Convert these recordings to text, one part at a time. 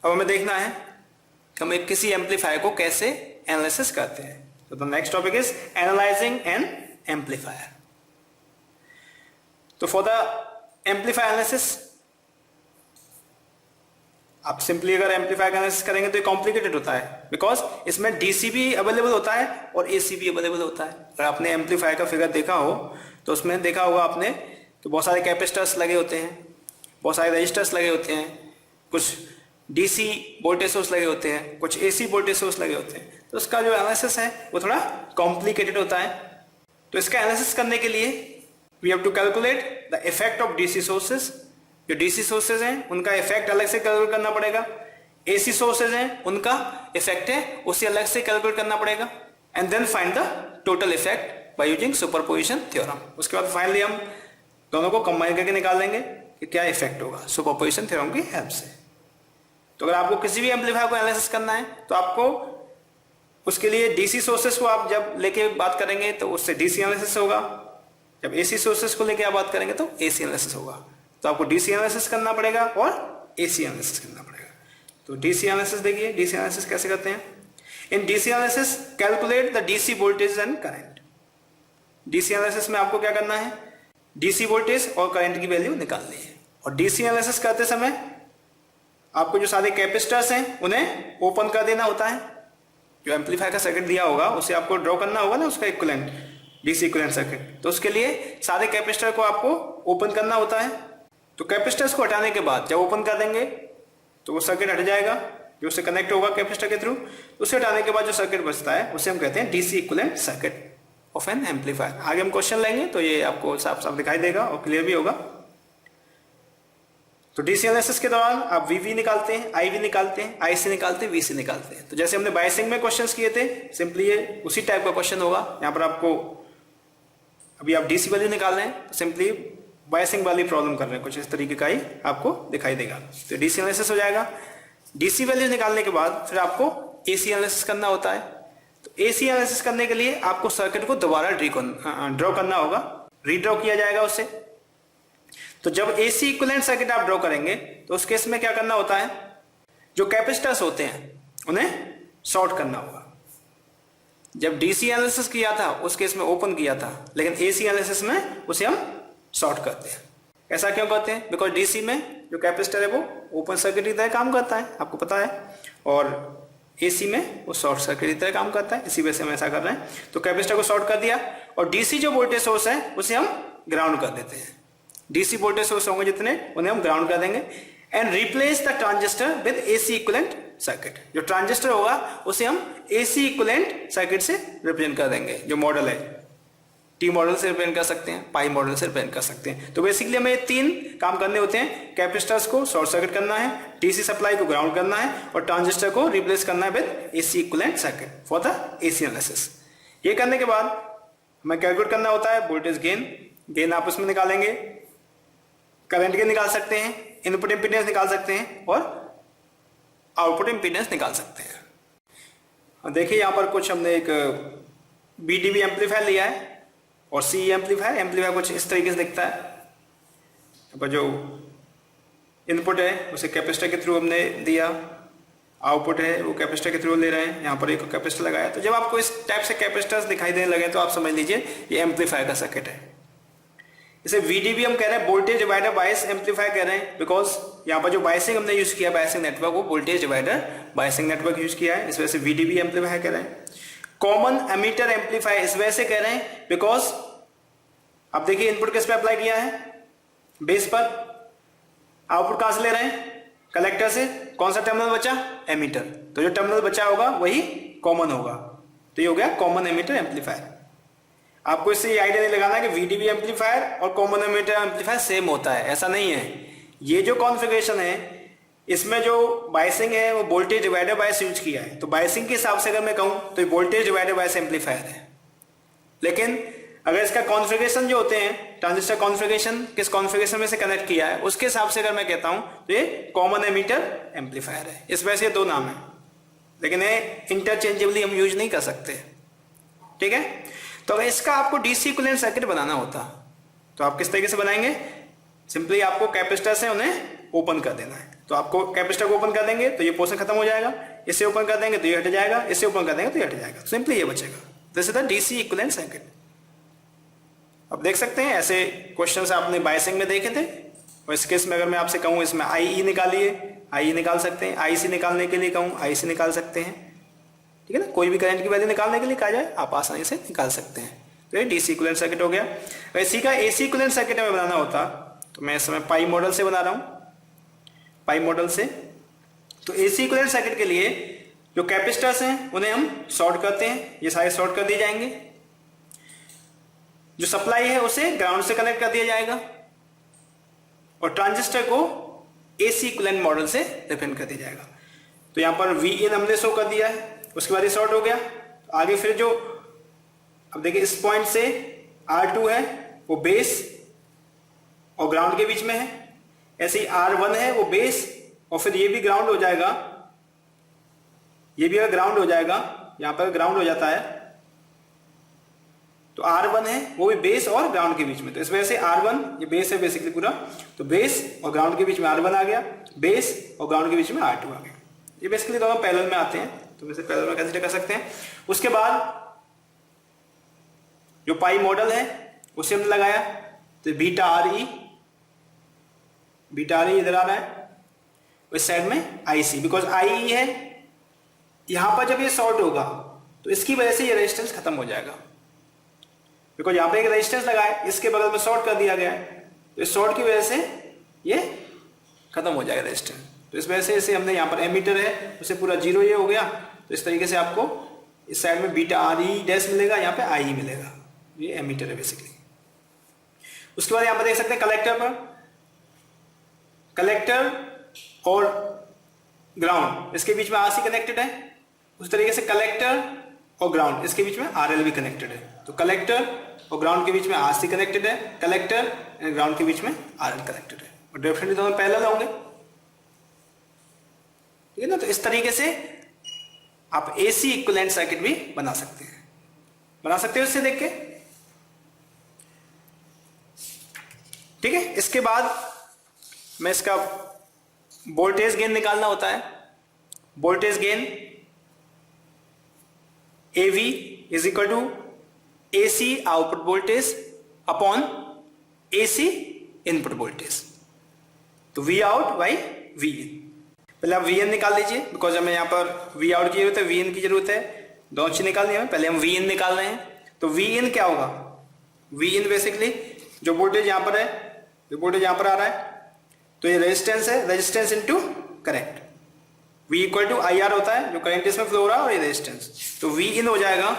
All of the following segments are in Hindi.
अब हमें देखना है कि हम एक किसी एम्पलीफायर को कैसे एनालिसिस करते हैं। तो the next topic is analysing N amplifier. तो फॉर द एम्पलीफायर एनालिसिस आप सिंपली अगर एम्पलीफायर का एनालिसिस करेंगे तो ये कॉम्प्लिकेटेड होता है, बिकॉज इसमें डीसी भी अवेलेबल होता है और एसी भी अवेलेबल होता है। अगर आपने एम्पलीफायर का फिगर देखा हो तो उसमें देखा होगा आपने कि बहुत सारे कैपेसिटर्स लगे होते हैं, बहुत सारे रजिस्टर्स लगे होते हैं, कुछ डीसी वोल्टेज सोर्स लगे होते हैं, कुछ एसी वोल्टेज सोर्स लगे होते हैं। तो उसका जो एनालिसिस है वो थोड़ा कॉम्प्लिकेटेड होता है। तो इसका एनालिसिस करने के लिए we have to calculate the effect of DC sources. जो डीसी सोर्सेज हैं उनका इफेक्ट अलग से कैलकुलेट करना पड़ेगा, एसी सोर्सेज हैं उनका इफेक्ट है उसे अलग से कैलकुलेट करना पड़ेगा, and then find the total effect by using superposition theorem. उसके बाद फाइनली हम दोनों को कंबाइन करके निकाल देंगे कि क्या इफेक्ट होगा सुपरपोजिशन थ्योरम की हेल्प से। तो अगर आपको किसी भी एम्पलीफायर को एनालिसिस करना है तो आपको उसके लिए डीसी सोर्सेज को आप जब लेके बात करेंगे तो उससे डीसी एनालिसिस होगा, जब एसी सोर्सेज को लेके आप बात करेंगे तो एसी एनालिसिस होगा। तो आपको डीसी एनालिसिस करना पड़ेगा और एसी एनालिसिस करना पड़ेगा। तो डीसी एनालिसिस देखिए, डीसी एनालिसिस कैसे करते हैं। In DC analysis calculate the DC voltage and current. DC analysis में आपको क्या करना है, डीसी वोल्टेज और करंट की वैल्यू निकालनी है। और डीसी एनालिसिस करते समय आपको जो सारे कैपेसिटर्स हैं उन्हें ओपन कर देना होता है। जो एम्पलीफायर का सर्किट दिया होगा उसे आपको ड्रॉ करना होगा ना, उसका इक्विवेलेंट डीसी इक्विवेलेंट सर्किट। तो उसके लिए सारे कैपेसिटर को आपको ओपन करना होता है। तो कैपेसिटर्स को हटाने के बाद जब ओपन कर देंगे तो वो सर्किट हट जाएगा जो उससे कनेक्ट होगा कैपेसिटर के थ्रू। उसे हटाने के बाद जो सर्किट बचता है उसे हम कहते हैं DC equivalent circuit of N amplifier. आगे हम क्वेश्चन लेंगे तो ये आपको साफ साफ दिखाई देगा और क्लियर भी होगा। तो डीसी एनालिसिस के दौरान आप वीवी निकालते हैं, आईवी निकालते हैं, आईसी निकालते हैं, वीसी निकालते हैं। तो जैसे हमने बायसिंग में क्वेश्चंस किए थे, सिंपली ये उसी टाइप का क्वेश्चन होगा। यहाँ पर आपको अभी आप डीसी वैल्यू निकाल रहे हैं तो सिंपली बायसिंग वाली प्रॉब्लम कर रहे हैं, कुछ इस तरीके का ही आपको दिखाई देगा। तो डीसी एनालिसिस हो जाएगा। डीसी वैल्यू निकालने के बाद फिर आपको एसी एनालिसिस करना होता है। तो एसी एनालिसिस करने के लिए आपको सर्किट को दोबारा ड्रॉ करना होगा, रीड्रॉ किया जाएगा उससे। तो जब एसी इक्विवेलेंट सर्किट आप ड्रॉ करेंगे तो उस केस में क्या करना होता है, जो कैपेसिटर्स होते हैं उन्हें शॉर्ट करना होगा। जब डीसी एनालिसिस किया था उस केस में ओपन किया था, लेकिन एसी एनालिसिस में उसे हम शॉर्ट करते हैं। ऐसा क्यों करते हैं, बिकॉज डीसी में जो कैपेसिटर है वो ओपन सर्किट की तरह काम करता है, आपको पता है, और एसी में वो शॉर्ट सर्किट की तरह काम करता है। इसी वजह से हम ऐसा कर रहे हैं। तो कैपेसिटर को शॉर्ट कर दिया और डीसी जो वोल्टेज सोर्स है उसे हम ग्राउंड कर देते हैं। डीसी वोल्टेज सोर्स होंगे जितने उन्हें हम ग्राउंड कर देंगे and replace the transistor with AC equivalent circuit. जो ट्रांजिस्टर होगा उसे हम एसी इक्विवेलेंट सर्किट से रिप्रेजेंट कर देंगे। जो मॉडल है टी मॉडल से रिप्रेजेंट कर सकते हैं, पाई मॉडल से रिप्रेजेंट कर सकते हैं। तो बेसिकली हमें ये तीन काम करने होते हैं, कैपेसिटर्स को शॉर्ट सर्किट करना है, डीसी सप्लाई को ग्राउंड करना है और ट्रांजिस्टर को रिप्लेस करना है with AC equivalent circuit for the AC analysis. ये करने के बाद हमें कैलकुलेट करना होता है वोल्टेज गेन आप उसमें निकालेंगे, करंट गेन निकाल सकते हैं, इनपुट इंपीडेंस निकाल सकते हैं और आउटपुट इंपीडेंस निकाल सकते हैं। देखिए यहाँ पर कुछ हमने एक बीडीबी एम्पलीफायर लिया है और सी एम्पलीफायर कुछ इस तरीके से दिखता है। यहाँ पर जो इनपुट है उसे कैपेसिटर के थ्रू हमने दिया, आउटपुट है वो कैपेसिटर के थ्रू ले रहे हैं। यहाँ पर एक कैपेसिटर लगाया। तो जब आपको इस टाइप से कैपेसिटर्स दिखाई देने लगे तो आप समझ लीजिए ये एम्पलीफायर का सर्किट है। इसे VDB हम कह रहे हैं, वोल्टेज डिवाइडर बायस एम्पलीफायर कह रहे हैं, बिकॉज यहाँ पर जो बायसिंग हमने यूज किया, बायसिंग नेटवर्क, वो voltage divider biasing network use किया है, इस वजह से VDB एम्पलीफायर कह रहे हैं। कॉमन एमीटर एम्पलीफायर इस वजह से कह रहे हैं बिकॉज अब देखिए इनपुट किस पे अप्लाई किया है, बेस पर, आउटपुट कहां से ले रहे हैं, कलेक्टर से। कौन सा टर्मिनल बचा, एमीटर। तो जो टर्मिनल बचा होगा वही कॉमन होगा। तो ये हो गया कॉमन एमीटर एम्पलीफायर। आपको इससे ये आइडिया नहीं लगाना कि VDB एम्पलीफायर और कॉमन एमीटर एम्पलीफायर सेम होता है, ऐसा नहीं है। ये जो कॉन्फ़िगरेशन है इसमें जो बायसिंग है वो वोल्टेज डिवाइडर बायस यूज किया है। तो बायसिंग के हिसाब से अगर मैं कहूं तो ये वोल्टेज डिवाइडर बायस एम्पलीफायर है। लेकिन अगर इसका कॉन्फ़िगरेशन जो होते हैं, ट्रांजिस्टर कॉन्फ़िगरेशन किस कॉन्फ़िगरेशन में से कनेक्ट किया है उसके हिसाब से अगर मैं कहता हूं तो ये कॉमन एमीटर एम्पलीफायर है। इस वजह से दो नाम है, लेकिन ये इंटरचेंजेबली हम यूज नहीं कर सकते। ठीक है। तो अगर इसका आपको डीसी इक्विवेलेंट सर्किट बनाना होता तो आप किस तरीके से बनाएंगे, सिंपली आपको कैपेसिटर्स हैं उन्हें ओपन कर देना है। तो आपको कैपेसिटर को ओपन कर देंगे तो ये पोर्शन खत्म हो जाएगा, इसे ओपन कर देंगे तो ये हट जाएगा, इसे ओपन कर देंगे तो ये हट जाएगा, सिंपली ये बचेगा। This is the DC equivalent circuit. अब देख सकते हैं ऐसे क्वेश्चन आपने बायसिंग में देखे थे, और इस केस में अगर मैं आपसे कहूँ इसमें IE निकालिए, IE निकाल सकते हैं, IC निकालने के लिए कहूँ IC निकाल सकते हैं, ठीक है ना। कोई भी करंट की वैल्यू निकालने के लिए कहा जाए आप आसानी से निकाल सकते हैं। तो ये डीसी इक्विवेलेंट सर्किट हो गया। इसी का एसी इक्विवेलेंट सर्किट में बनाना होता तो मैं इस समय पाई मॉडल से बना रहा हूँ, पाई मॉडल से। तो एसी इक्विवेलेंट सर्किट के लिए जो कैपेसिटर्स हैं उन्हें हम शॉर्ट करते हैं, ये सारे शॉर्ट कर दिए जाएंगे। जो सप्लाई है उसे ग्राउंड से कनेक्ट कर दिया जाएगा, और ट्रांजिस्टर को एसी इक्विवेलेंट मॉडल से रिप्रेजेंट कर दिया जाएगा। तो यहां पर Vin हमने शो कर दिया है, उसके बाद ये शॉर्ट हो गया। आगे फिर जो अब देखिए इस पॉइंट से R2 है वो बेस और ग्राउंड के बीच में है, ऐसे ही R1 है वो बेस और फिर ये भी ग्राउंड हो जाएगा, ये भी अगर ग्राउंड हो जाएगा, यहां पर ग्राउंड हो जाता है तो R1 है वो भी बेस और ग्राउंड के बीच में। तो इस वजह से R1 ये बेस है बेसिकली पूरा, तो बेस और ग्राउंड के बीच में R1 आ गया, बेस और ग्राउंड के बीच में R2 आ गया। ये बेसिकली दोनों पैरेलल में आते हैं, तो वैसे पैरेलल में कंसीडर कर सकते हैं। उसके बाद जो पाई मॉडल है उसे हमने लगाया, तो बीटा RE इधर आ रहा है, इस साइड में IC, बिकॉज IE है। यहां पर जब ये शॉर्ट होगा तो इसकी वजह से ये रेजिस्टेंस खत्म हो जाएगा, बिकॉज यहां पे एक रेजिस्टेंस लगा है, इसके बगल में शॉर्ट कर दिया गया है, तो इस शॉर्ट की वजह से ये खत्म हो जाएगा रेजिस्टेंस। तो इस वजह से इसे हमने यहाँ पर एमीटर है उसे पूरा जीरो ये हो गया। तो इस तरीके से आपको इस साइड में बीटा RE डैश मिलेगा, यहाँ पे IE मिलेगा, ये एमीटर है बेसिकली। उसके बाद यहाँ पर देख सकते हैं कलेक्टर पर, कलेक्टर और ग्राउंड इसके बीच में RC कनेक्टेड है, उस तरीके से कलेक्टर और ग्राउंड इसके बीच में RL भी कनेक्टेड है। तो कलेक्टर और ग्राउंड के बीच में RC कनेक्टेड है, कलेक्टर एंड ग्राउंड के बीच में RL कनेक्टेड है, और डेफिनेटली दोनों पैरेलल होंगे, ठीक है ना। तो इस तरीके से आप एसी इक्विवेलेंट सर्किट भी बना सकते हो इससे देख के, ठीक है। इसके बाद मैं इसका वोल्टेज गेन निकालना होता है। Voltage gain AV is equal to AC output voltage upon AC input voltage, तो V आउट बाई Vin। पहले आप Vn निकाल लीजिए, बिकॉज हमें यहाँ पर V आउट की जरूरत है, Vin की जरूरत है, दोनों चीज निकालनी है। पहले हम Vin निकाल रहे हैं, तो Vin क्या होगा, Vin बेसिकली जो वोल्टेज यहाँ पर है, जो वोल्टेज यहाँ पर आ रहा है, तो ये रेजिस्टेंस है, resistance into current, V equal to IR होता है जो करंट इसमें फ्लो हो रहा है, और ये रेजिस्टेंस, तो Vin हो जाएगा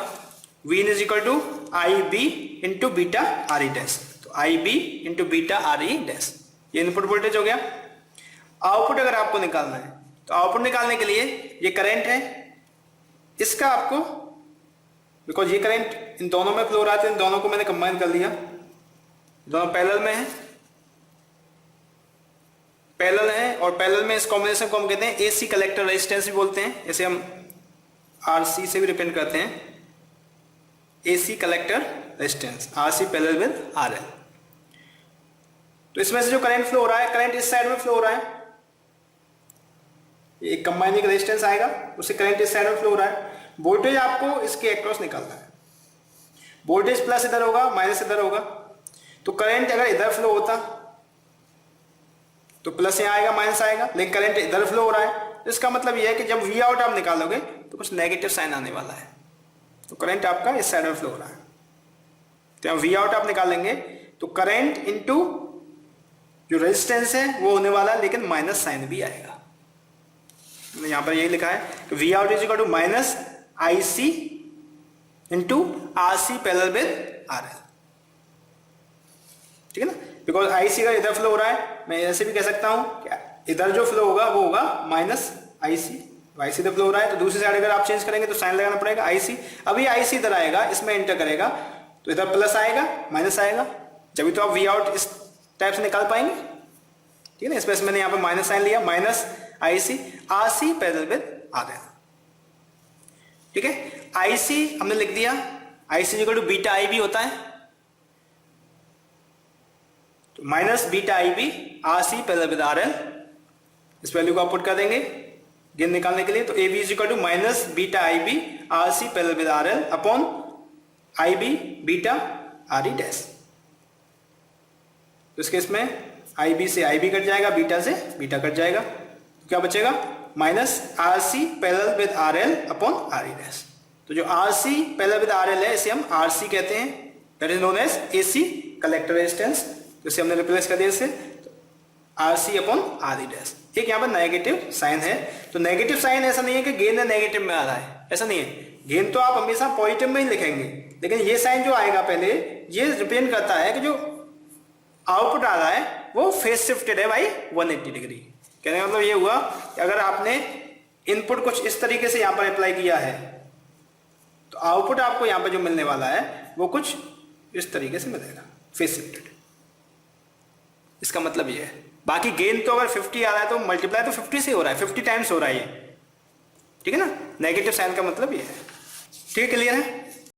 Vin is equal to IB into beta RE dash, तो IB into beta RE dash, ये इनपुट वोल्टेज हो गया। आउटपुट अगर आपको निकालना है, तो आउटपुट निकालने के लिए ये करंट है, इसका आपको, बिकॉज ये करंट इन दोनों में फ्लो हो रहा है, इन दोनों को मैंने कंबाइन कर लिया, दोनों पैरेलल में है, पैरेलल है, और पैरेलल में इस कॉम्बिनेशन को हम कहते हैं एसी कलेक्टर रेजिस्टेंस भी बोलते हैं, इसे हम RC से भी रिप्रेजेंट करते हैं, AC collector resistance, RC parallel with RL। तो इसमें से जो करंट फ्लो हो रहा है, करंट इस साइड में फ्लो हो रहा है, एक कंबाइनिंग रेजिस्टेंस आएगा, उससे करंट इस साइड में फ्लो हो रहा है। वोल्टेज आपको इसके अक्रॉस निकालना है, वोल्टेज प्लस इधर होगा, माइनस इधर होगा, तो करंट अगर इधर फ्लो होता तो प्लस यहाँ आएगा, माइनस आएगा, लेकिन करंट इधर फ्लो हो रहा है, इसका मतलब यह है कि जब V आउट आप निकालोगे तो कुछ नेगेटिव साइन आने वाला है, तो करंट आपका इस साइड में फ्लो हो रहा है, तो V आउट आप निकालेंगे तो करंट इनटू जो रेजिस्टेंस है वो होने वाला है, लेकिन माइनस साइन भी आएगा। यहां पर यही लिखा है कि V out is equal to minus IC into RC parallel with RL, ठीक है ना, बिकॉज IC का इधर फ्लो हो रहा है, मैं ऐसे भी कह सकता हूं कि इधर जो फ्लो होगा वो होगा माइनस IC, IC इधर फ्लो हो रहा है, तो दूसरी साइड अगर आप चेंज करेंगे तो साइन लगाना पड़ेगा IC, अभी IC इधर आएगा, इसमें एंटर करेगा तो इधर प्लस आएगा, माइनस आएगा, जब तो आप V आउट इस टाइप से निकाल पाएंगे, ठीक है ना। इसमें मैंने यहाँ पे माइनस साइन लिया, minus IC RC parallel with RL, ठीक है। IC हमने लिख दिया, IC equal to beta IB होता है, तो minus beta IB RC parallel with RL, इस वैल्यू को आप पुट कर देंगे गेन निकालने के लिए। तो A B is equal to minus beta I B R C parallel with R L upon I B beta R E dash. तो इस केस में आई बी से आई बी कट जाएगा, बीटा से बीटा कट जाएगा, तो क्या बचेगा minus R C parallel with R L upon R E dash. तो जो R C parallel with R L है इसे हम आर सी कहते हैं, that is known as A C collector resistance. तो इसे हमने रिप्लेस कर दिया, इससे R C upon R E dash. एक यहाँ पर नेगेटिव साइन है, तो नेगेटिव साइन ऐसा नहीं है कि गेन नेगेटिव में आ रहा है, ऐसा नहीं है। गेन तो आप हमेशा पॉजिटिव में ही लिखेंगे, लेकिन ये साइन जो आएगा पहले ये डिपेंड करता है कि जो आउटपुट आ रहा है वो फेस शिफ्टेड है भाई 180 डिग्री। कहने का मतलब ये हुआ कि अगर आपने इनपुट कुछ इस तरीके से यहाँ पर अप्लाई किया है तो आउटपुट आपको यहाँ पर जो मिलने वाला है वो कुछ इस तरीके से मिलेगा, फेस शिफ्टेड। इसका मतलब ये है। बाकी गेन तो अगर 50 आ रहा है तो मल्टीप्लाई तो 50 से हो रहा है, 50 टाइम्स हो रहा है ये, ठीक है ना। नेगेटिव साइन का मतलब ये है। ठीक है, क्लियर है।